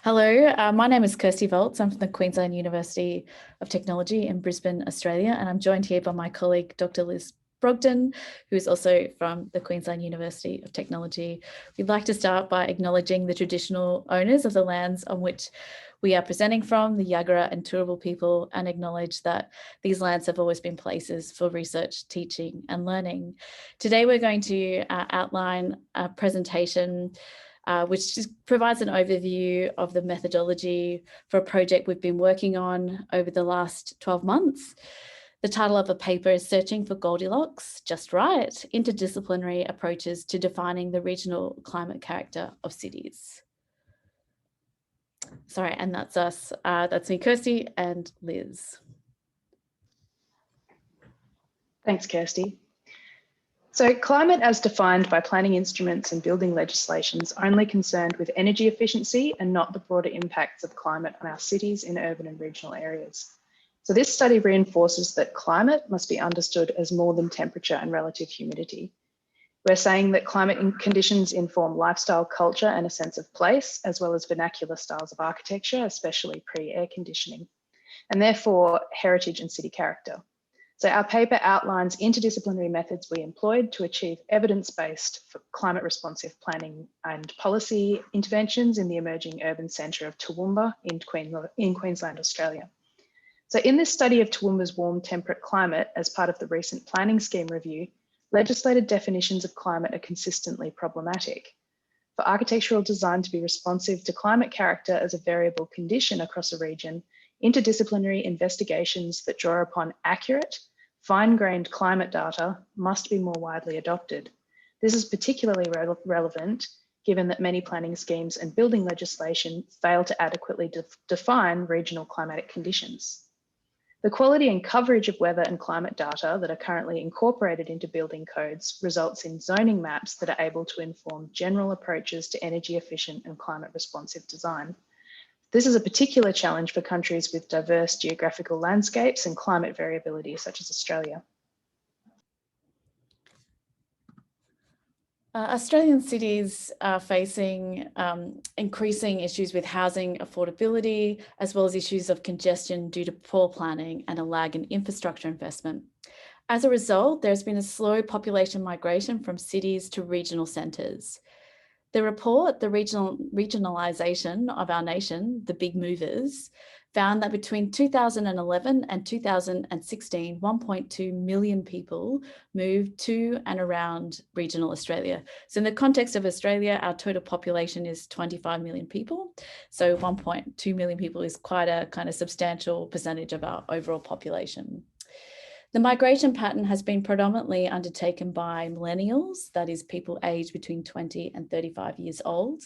Hello, my name is Kirsty Volz. I'm from the Queensland University of Technology in Brisbane, Australia, and I'm joined here by my colleague, Dr. Liz Brogden, who is also from the Queensland University of Technology. We'd like to start by acknowledging the traditional owners of the lands on which we are presenting from, the Yagara and Turrbal people, and acknowledge that these lands have always been places for research, teaching, and learning. Today, we're going to outline a presentation which just provides an overview of the methodology for a project we've been working on over the last 12 months. The title of the paper is Searching for Goldilocks, Just Right, Interdisciplinary Approaches to Defining the Regional Climate Character of Cities. Sorry, and that's us. That's me, Kirsty, and Liz. Thanks, Kirsty. So climate as defined by planning instruments and building legislations only concerned with energy efficiency and not the broader impacts of climate on our cities in urban and regional areas. So this study reinforces that climate must be understood as more than temperature and relative humidity. We're saying that climate conditions inform lifestyle, culture, and a sense of place, as well as vernacular styles of architecture, especially pre-air conditioning, and therefore heritage and city character. So our paper outlines interdisciplinary methods we employed to achieve evidence-based climate responsive planning and policy interventions in the emerging urban centre of TOOWOOMBA in Queensland, Australia. So in this study of Toowoomba's warm temperate climate as part of the recent planning scheme review, legislated definitions of climate are consistently problematic. For architectural design to be responsive to climate character as a variable condition across a region, interdisciplinary investigations that draw upon accurate, fine-grained climate data must be more widely adopted. This is particularly relevant given that many planning schemes and building legislation fail to adequately define regional climatic conditions. The quality and coverage of weather and climate data that are currently incorporated into building codes results in zoning maps that are able to inform general approaches to energy efficient and climate responsive design. This is a particular challenge for countries with diverse geographical landscapes and climate variability, such as Australia. Australian cities are facing increasing issues with housing affordability, as well as issues of congestion due to poor planning and a lag in infrastructure investment. As a result, there's been a slow population migration from cities to regional centres. The report, The Regionalisation of Our Nation, The Big Movers, found that between 2011 and 2016, 1.2 million people moved to and around regional Australia. So in the context of Australia, our total population is 25 million people. So 1.2 million people is quite a kind of substantial percentage of our overall population. The migration pattern has been predominantly undertaken by millennials, that is people aged between 20 and 35 years old.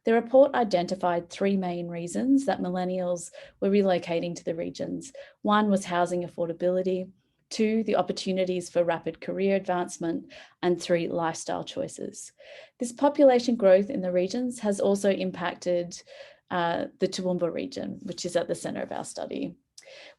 The report identified three main reasons that millennials were relocating to the regions. One was housing affordability, two, the opportunities for rapid career advancement, and three, lifestyle choices. This population growth in the regions has also impacted the Toowoomba region, which is at the centre of our study,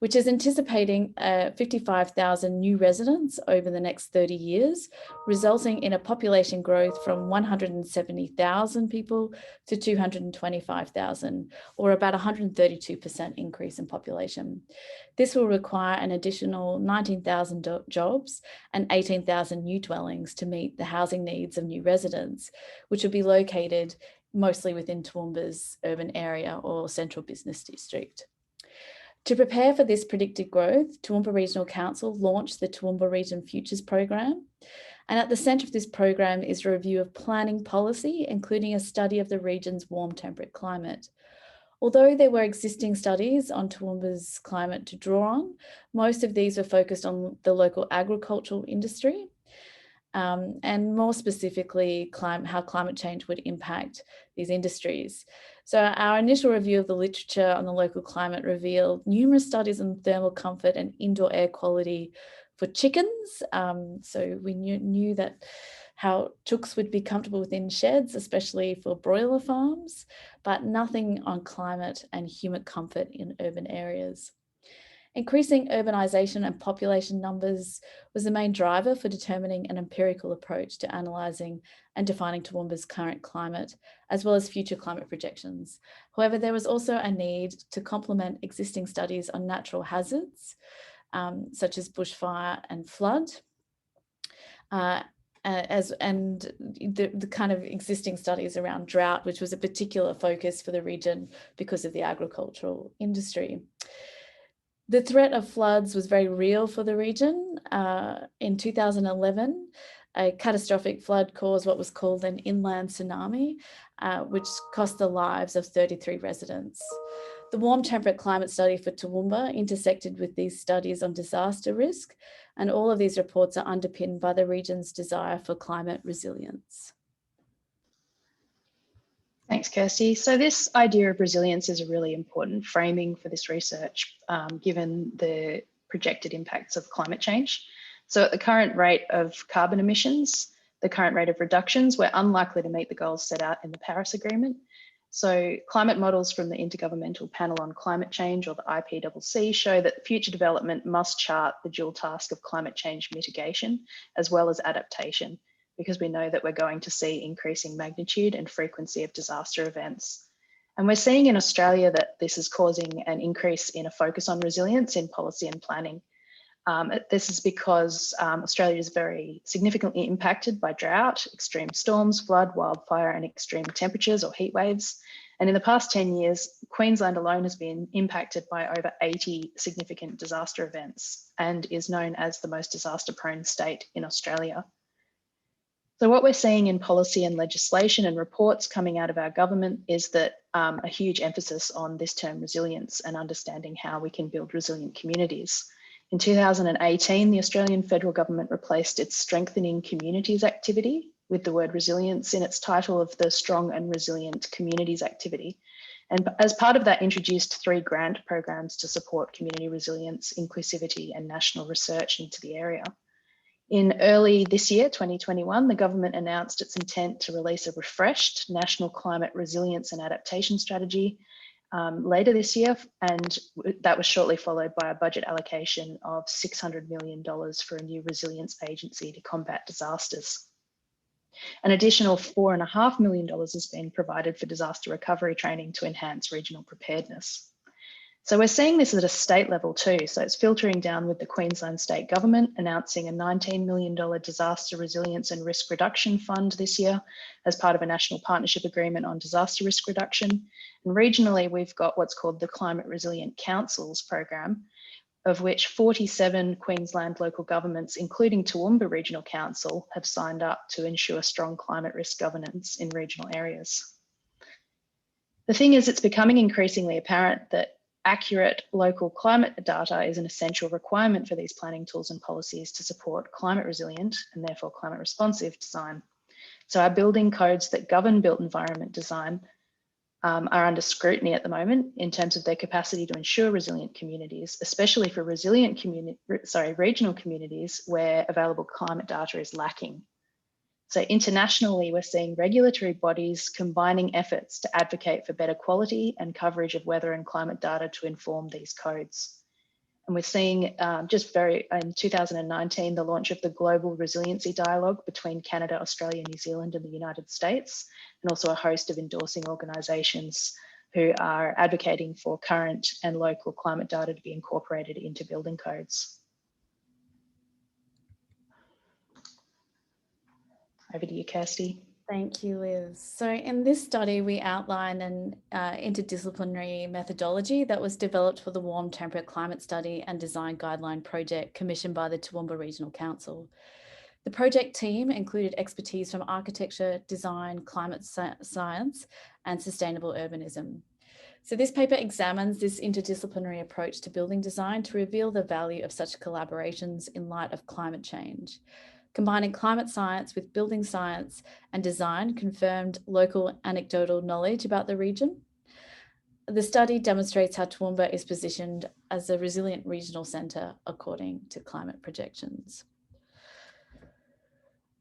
which is anticipating 55,000 new residents over the next 30 years, resulting in a population growth from 170,000 people to 225,000, or about 132% increase in population. This will require an additional 19,000 jobs and 18,000 new dwellings to meet the housing needs of new residents, which will be located mostly within Toowoomba's urban area or central business district. To prepare for this predicted growth, Toowoomba Regional Council launched the Toowoomba Region Futures Program. And at the centre of this program is a review of planning policy, including a study of the region's warm temperate climate. Although there were existing studies on Toowoomba's climate to draw on, most of these were focused on the local agricultural industry, and more specifically, how climate change would impact these industries. So our initial review of the literature on the local climate revealed numerous studies on thermal comfort and indoor air quality for chickens. So we knew that how chooks would be comfortable within sheds, especially for broiler farms, but nothing on climate and human comfort in urban areas. Increasing urbanisation and population numbers was the main driver for determining an empirical approach to analysing and defining Toowoomba's current climate, as well as future climate projections. However, there was also a need to complement existing studies on natural hazards, such as bushfire and flood, and the kind of existing studies around drought, which was a particular focus for the region because of the agricultural industry. The threat of floods was very real for the region. In 2011, a catastrophic flood caused what was called an inland tsunami, which cost the lives of 33 residents. The warm temperate climate study for Toowoomba intersected with these studies on disaster risk, and all of these reports are underpinned by the region's desire for climate resilience. Thanks, Kirsty. So this idea of resilience is a really important framing for this research, given the projected impacts of climate change. So at the current rate of carbon emissions, the current rate of reductions, we're unlikely to meet the goals set out in the Paris Agreement. So climate models from the Intergovernmental Panel on Climate Change, or the IPCC, show that future development must chart the dual task of climate change mitigation as well as adaptation, because we know that we're going to see increasing magnitude and frequency of disaster events. And we're seeing in Australia that this is causing an increase in a focus on resilience in policy and planning. This is because Australia is very significantly impacted by drought, extreme storms, flood, wildfire, and extreme temperatures or heat waves. And in the past 10 years, Queensland alone has been impacted by over 80 significant disaster events and is known as the most disaster-prone state in Australia. So what we're seeing in policy and legislation and reports coming out of our government is that a huge emphasis on this term resilience and understanding how we can build resilient communities. In 2018, the Australian federal government replaced its Strengthening Communities activity with the word resilience in its title of the Strong and Resilient Communities activity. And as part of that, introduced 3 grant programs to support community resilience, inclusivity, and national research into the area. In early this year, 2021, the government announced its intent to release a refreshed National Climate Resilience and Adaptation Strategy later this year, and that was shortly followed by a budget allocation of $600 million for a new resilience agency to combat disasters. An additional $4.5 million has been provided for disaster recovery training to enhance regional preparedness. So we're seeing this at a state level too. So it's filtering down with the Queensland State Government announcing a $19 million disaster resilience and risk reduction fund this year as part of a national partnership agreement on disaster risk reduction. And regionally, we've got what's called the Climate Resilient Councils program, of which 47 Queensland local governments, including Toowoomba Regional Council, have signed up to ensure strong climate risk governance in regional areas. The thing is, it's becoming increasingly apparent that accurate local climate data is an essential requirement for these planning tools and policies to support climate resilient and therefore climate responsive design. So our building codes that govern built environment design are under scrutiny at the moment in terms of their capacity to ensure resilient communities, especially for resilient regional communities where available climate data is lacking. So internationally, we're seeing regulatory bodies combining efforts to advocate for better quality and coverage of weather and climate data to inform these codes. And we're seeing in 2019, the launch of the Global Resiliency Dialogue between Canada, Australia, New Zealand, and the United States, and also a host of endorsing organisations who are advocating for current and local climate data to be incorporated into building codes. Over to you, Kirsty. Thank you, Liz. So in this study, we outline an interdisciplinary methodology that was developed for the Warm Temperate Climate Study and Design Guideline project commissioned by the Toowoomba Regional Council. The project team included expertise from architecture, design, climate science, and sustainable urbanism. So this paper examines this interdisciplinary approach to building design to reveal the value of such collaborations in light of climate change. Combining climate science with building science and design confirmed local anecdotal knowledge about the region. The study demonstrates how Toowoomba is positioned as a resilient regional centre according to climate projections.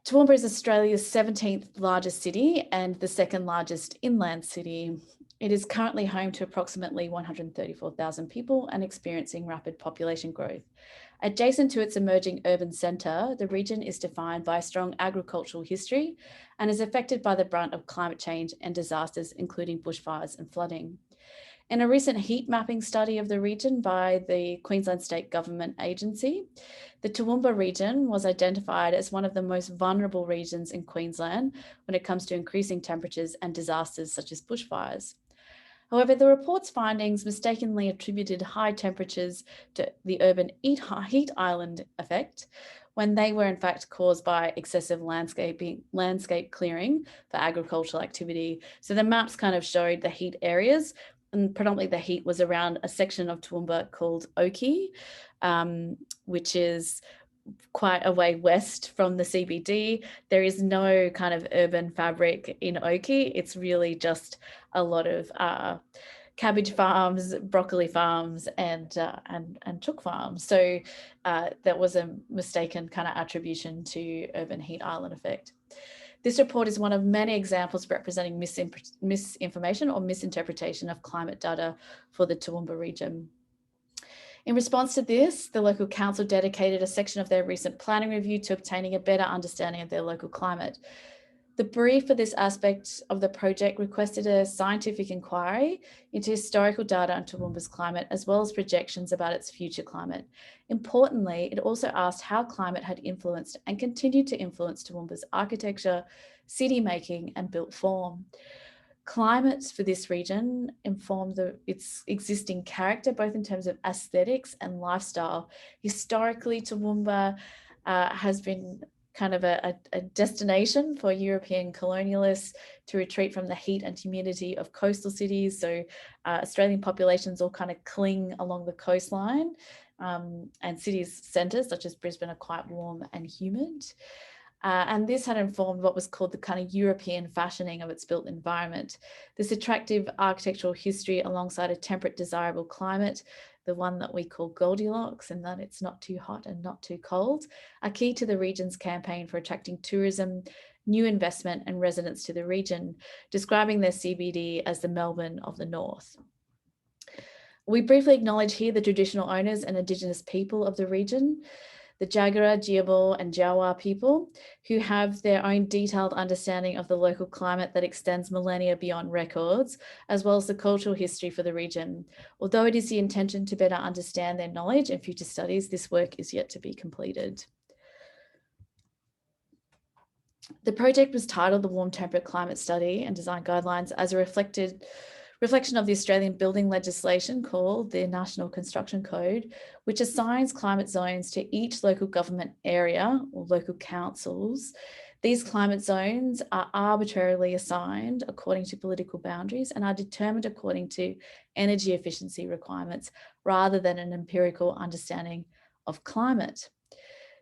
Toowoomba is Australia's 17th largest city and the 2nd largest inland city. It is currently home to approximately 134,000 people and experiencing rapid population growth. Adjacent to its emerging urban centre, the region is defined by a strong agricultural history and is affected by the brunt of climate change and disasters, including bushfires and flooding. In a recent heat mapping study of the region by the Queensland State Government Agency, the Toowoomba region was identified as one of the most vulnerable regions in Queensland when it comes to increasing temperatures and disasters such as bushfires. However, the report's findings mistakenly attributed high temperatures to the urban heat island effect, when they were in fact caused by excessive landscape clearing for agricultural activity. So the maps kind of showed the heat areas, and predominantly the heat was around a section of Toowoomba called Oakey, which is quite a way west from the CBD. There is no kind of urban fabric in Oakey. It's really just a lot of cabbage farms, broccoli farms, and chook farms. So that was a mistaken kind of attribution to urban heat island effect. This report is one of many examples representing misinformation or misinterpretation of climate data for the Toowoomba region. In response to this, the local council dedicated a section of their recent planning review to obtaining a better understanding of their local climate. The brief for this aspect of the project requested a scientific inquiry into historical data on Toowoomba's climate, as well as projections about its future climate. Importantly, it also asked how climate had influenced and continued to influence Toowoomba's architecture, city making, and built form. Climate for this region informed its existing character, both in terms of aesthetics and lifestyle. Historically, Toowoomba has been kind of a destination for European colonialists to retreat from the heat and humidity of coastal cities. So Australian populations all kind of cling along the coastline, and cities' centres such as Brisbane are quite warm and humid. And this had informed what was called the kind of European fashioning of its built environment. This attractive architectural history alongside a temperate, desirable climate, the one that we call Goldilocks, and that it's not too hot and not too cold, are key to the region's campaign for attracting tourism, new investment and residents to the region, describing their CBD as the Melbourne of the North. We briefly acknowledge here the traditional owners and Indigenous people of the region, the Jagera, Jiabal and Jawa people, who have their own detailed understanding of the local climate that extends millennia beyond records, as well as the cultural history for the region. Although it is the intention to better understand their knowledge in future studies, this work is yet to be completed. The project was titled the Warm Temperate Climate Study and Design Guidelines as a reflection of the Australian building legislation called the National Construction Code, which assigns climate zones to each local government area or local councils. These climate zones are arbitrarily assigned according to political boundaries and are determined according to energy efficiency requirements rather than an empirical understanding of climate.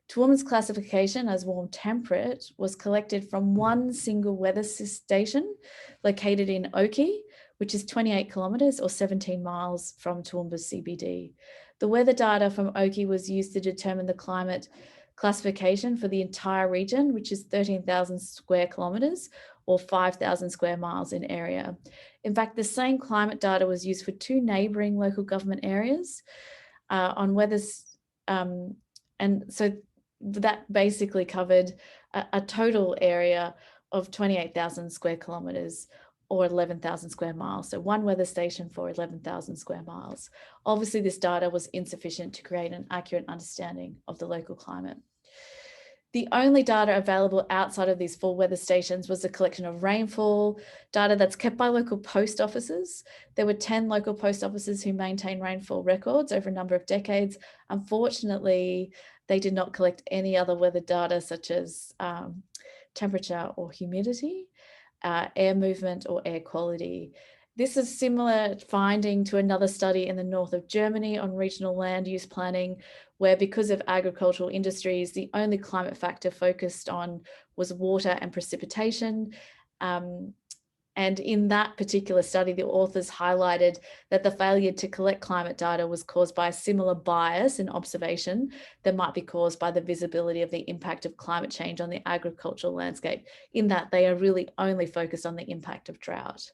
Toowoomba's classification as warm temperate was collected from one single weather station located in Oakey, which is 28 kilometres or 17 miles from Toowoomba's CBD. The weather data from Oakey was used to determine the climate classification for the entire region, which is 13,000 square kilometres or 5,000 square miles in area. In fact, the same climate data was used for two neighbouring local government areas on weathers, and so that basically covered a total area of 28,000 square kilometres or 11,000 square miles. So one weather station for 11,000 square miles. Obviously, this data was insufficient to create an accurate understanding of the local climate. The only data available outside of these full weather stations was a collection of rainfall data that's kept by local post offices. There were 10 local post offices who maintain rainfall records over a number of decades. Unfortunately, they did not collect any other weather data such as temperature or humidity, air movement or air quality. This is similar finding to another study in the north of Germany on regional land use planning, where because of agricultural industries, the only climate factor focused on was water and precipitation. And in that particular study, the authors highlighted that the failure to collect climate data was caused by a similar bias in observation that might be caused by the visibility of the impact of climate change on the agricultural landscape, in that they are really only focused on the impact of drought.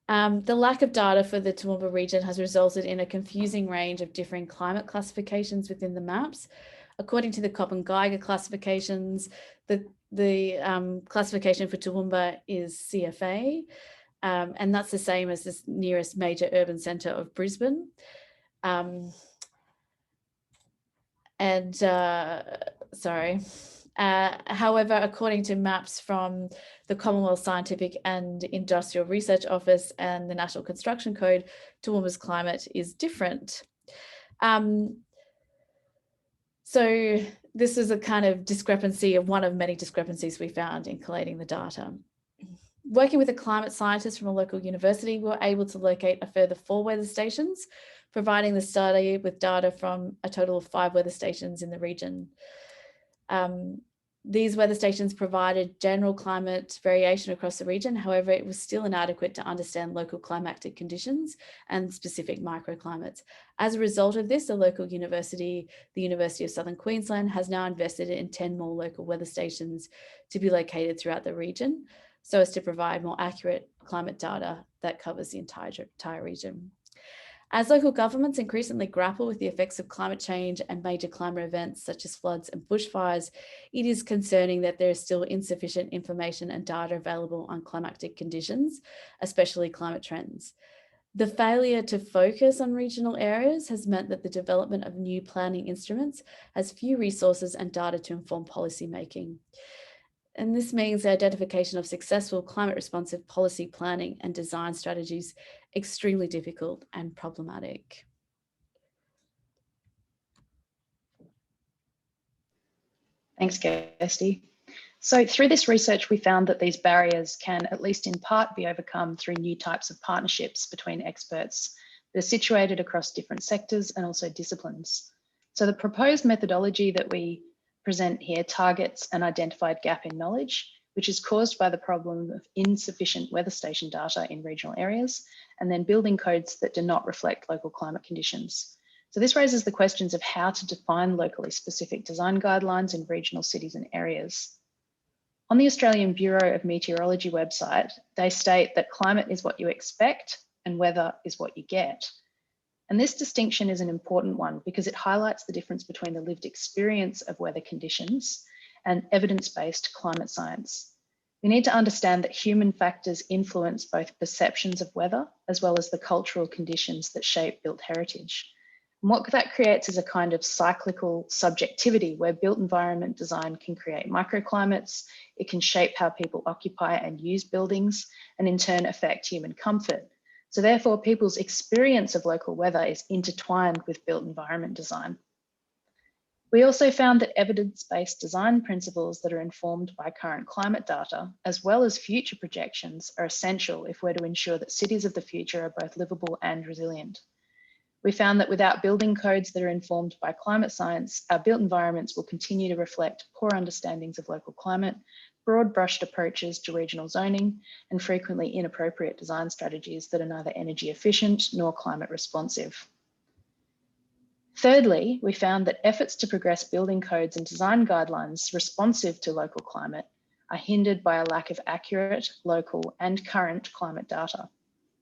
The lack of data for the Toowoomba region has resulted in a confusing range of differing climate classifications within the maps. According to the Köppen-Geiger classifications, the classification for Toowoomba is CFA, and that's the same as the nearest major urban centre of Brisbane. However, according to maps from the Commonwealth Scientific and Industrial Research Office and the National Construction Code, Toowoomba's climate is different. So this is a kind of discrepancy of one of many discrepancies we found in collating the data. Working with a climate scientist from a local university, we were able to locate a further 4 weather stations, providing the study with data from a total of 5 weather stations in the region. These weather stations provided general climate variation across the region. However, it was still inadequate to understand local climatic conditions and specific microclimates. As a result of this, the local university, the University of Southern Queensland, has now invested in 10 more local weather stations to be located throughout the region, so as to provide more accurate climate data that covers the entire region. As local governments increasingly grapple with the effects of climate change and major climate events such as floods and bushfires, it is concerning that there is still insufficient information and data available on climatic conditions, especially climate trends. The failure to focus on regional areas has meant that the development of new planning instruments has few resources and data to inform policy making. And this means the identification of successful climate responsive policy planning and design strategies extremely difficult and problematic. Thanks, Kirsty. So through this research, we found that these barriers can, at least in part, be overcome through new types of partnerships between experts that are situated across different sectors and also disciplines. So the proposed methodology that we present here targets an identified gap in knowledge, which is caused by the problem of insufficient weather station data in regional areas, and then building codes that do not reflect local climate conditions. So this raises the questions of how to define locally specific design guidelines in regional cities and areas. On the Australian Bureau of Meteorology website, they state that climate is what you expect and weather is what you get. And this distinction is an important one because it highlights the difference between the lived experience of weather conditions and evidence-based climate science. We need to understand that human factors influence both perceptions of weather as well as the cultural conditions that shape built heritage. And what that creates is a kind of cyclical subjectivity where built environment design can create microclimates, it can shape how people occupy and use buildings, and in turn affect human comfort. So therefore, people's experience of local weather is intertwined with built environment design. We also found that evidence-based design principles that are informed by current climate data, as well as future projections, are essential if we're to ensure that cities of the future are both livable and resilient. We found that without building codes that are informed by climate science, our built environments will continue to reflect poor understandings of local climate, broad-brushed approaches to regional zoning, and frequently inappropriate design strategies that are neither energy efficient nor climate responsive. Thirdly, we found that efforts to progress building codes and design guidelines responsive to local climate are hindered by a lack of accurate, local, and current climate data.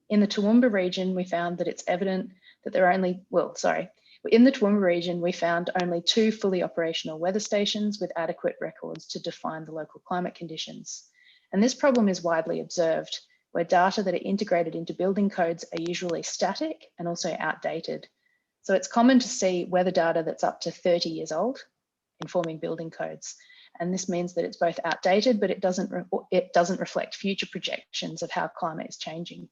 In the Toowoomba region, we found that it's evident that there are in the Toowoomba region, we found only 2 fully operational weather stations with adequate records to define the local climate conditions. And this problem is widely observed, where data that are integrated into building codes are usually static and also outdated. So it's common to see weather data that's up to 30 years old informing building codes. And this means that it's both outdated, but it doesn't reflect future projections of how climate is changing.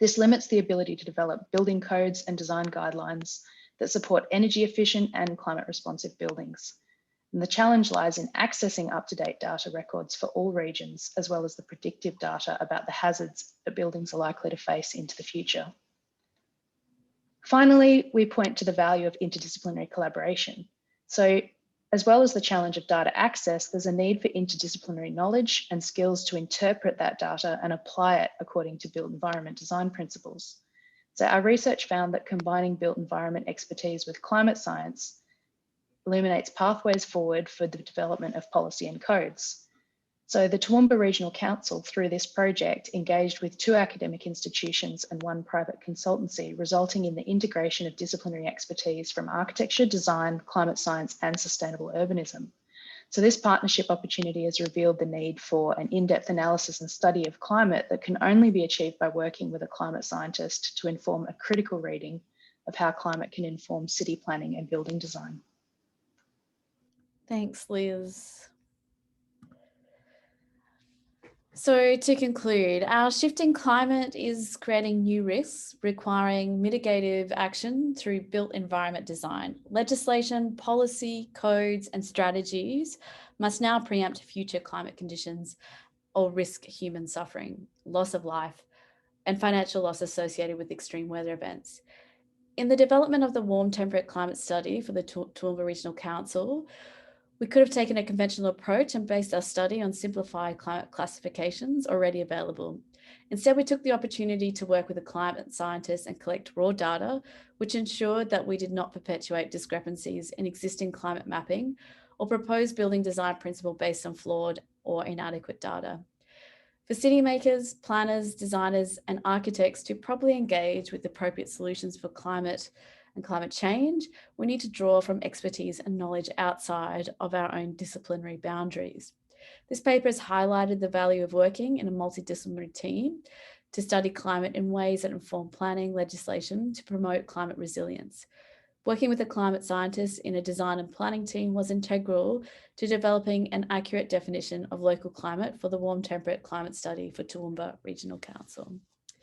This limits the ability to develop building codes and design guidelines that support energy efficient and climate responsive buildings. And the challenge lies in accessing up-to-date data records for all regions, as well as the predictive data about the hazards that buildings are likely to face into the future. Finally, we point to the value of interdisciplinary collaboration. So, as well as the challenge of data access, there's a need for interdisciplinary knowledge and skills to interpret that data and apply it according to built environment design principles. So our research found that combining built environment expertise with climate science illuminates pathways forward for the development of policy and codes. So the Toowoomba Regional Council, through this project, engaged with 2 academic institutions and 1 private consultancy, resulting in the integration of disciplinary expertise from architecture, design, climate science, and sustainable urbanism. So this partnership opportunity has revealed the need for an in-depth analysis and study of climate that can only be achieved by working with a climate scientist to inform a critical reading of how climate can inform city planning and building design. Thanks, Liz. So to conclude, our shifting climate is creating new risks, requiring mitigative action through built environment design. Legislation, policy, codes, and strategies must now preempt future climate conditions or risk human suffering, loss of life, and financial loss associated with extreme weather events. In the development of the warm temperate climate study for the Toowoomba Regional Council, we could have taken a conventional approach and based our study on simplified climate classifications already available. Instead, we took the opportunity to work with a climate scientist and collect raw data, which ensured that we did not perpetuate discrepancies in existing climate mapping or propose building design principle based on flawed or inadequate data. For city makers, planners, designers, and architects to properly engage with appropriate solutions for climate and climate change, we need to draw from expertise and knowledge outside of our own disciplinary boundaries. This paper has highlighted the value of working in a multidisciplinary team to study climate in ways that inform planning legislation to promote climate resilience. Working with a climate scientist in a design and planning team was integral to developing an accurate definition of local climate for the warm temperate climate study for Toowoomba Regional Council.